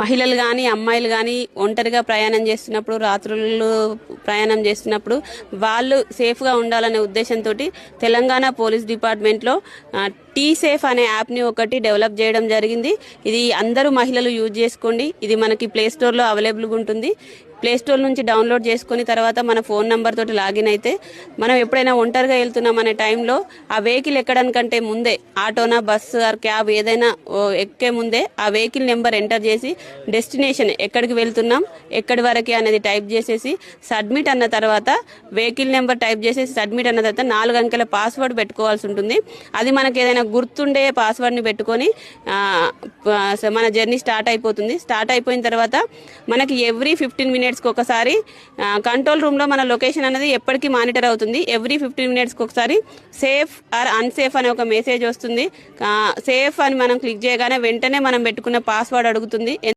మహిళలు కానీ అమ్మాయిలు కానీ ఒంటరిగా ప్రయాణం చేస్తున్నప్పుడు రాత్రులు ప్రయాణం చేస్తున్నప్పుడు వాళ్ళు సేఫ్గా ఉండాలనే ఉద్దేశంతో తెలంగాణ పోలీస్ డిపార్ట్మెంట్లో టీ సేఫ్ అనే యాప్ని ఒకటి డెవలప్ చేయడం జరిగింది. ఇది అందరూ మహిళలు యూజ్ చేసుకోండి. ఇది మనకి ప్లే స్టోర్లో అవైలబుల్గా ఉంటుంది. ప్లే స్టోర్ నుంచి డౌన్లోడ్ చేసుకుని తర్వాత మన ఫోన్ నెంబర్ తోటి లాగిన్ అయితే మనం ఎప్పుడైనా ఒంటరిగా వెళ్తున్నాం అనే టైంలో ఆ వెహికల్ ఎక్కడానికంటే ముందే ఆటోనా బస్సు ఆర్ క్యాబ్ ఏదైనా ఎక్కే ముందే ఆ వెహికల్ నెంబర్ ఎంటర్ చేసి డెస్టినేషన్ ఎక్కడికి వెళ్తున్నాం ఎక్కడి వరకు అనేది టైప్ చేసేసి సబ్మిట్ అన్న తర్వాత వెహికల్ నెంబర్ టైప్ చేసేసి సబ్మిట్ అన్న తర్వాత 4 అంకెల పాస్వర్డ్ పెట్టుకోవాల్సి ఉంటుంది. అది మనకి ఏదైనా గుర్తుండే పాస్వర్డ్ని పెట్టుకొని మన జర్నీ స్టార్ట్ అయిపోతుంది. స్టార్ట్ అయిపోయిన తర్వాత మనకి ఎవ్రీ 15 మినిట్స్కి ఒకసారి కంట్రోల్ రూమ్లో మన లొకేషన్ అనేది ఎప్పటికీ మానిటర్ అవుతుంది. ఎవ్రీ 15 మినిట్స్కి ఒకసారి సేఫ్ ఆర్ అన్సేఫ్ అనే ఒక మెసేజ్ వస్తుంది. సేఫ్ అని మనం క్లిక్ చేయగానే వెంటనే మనం పెట్టుకున్న పాస్వర్డ్ అడుగుతుంది.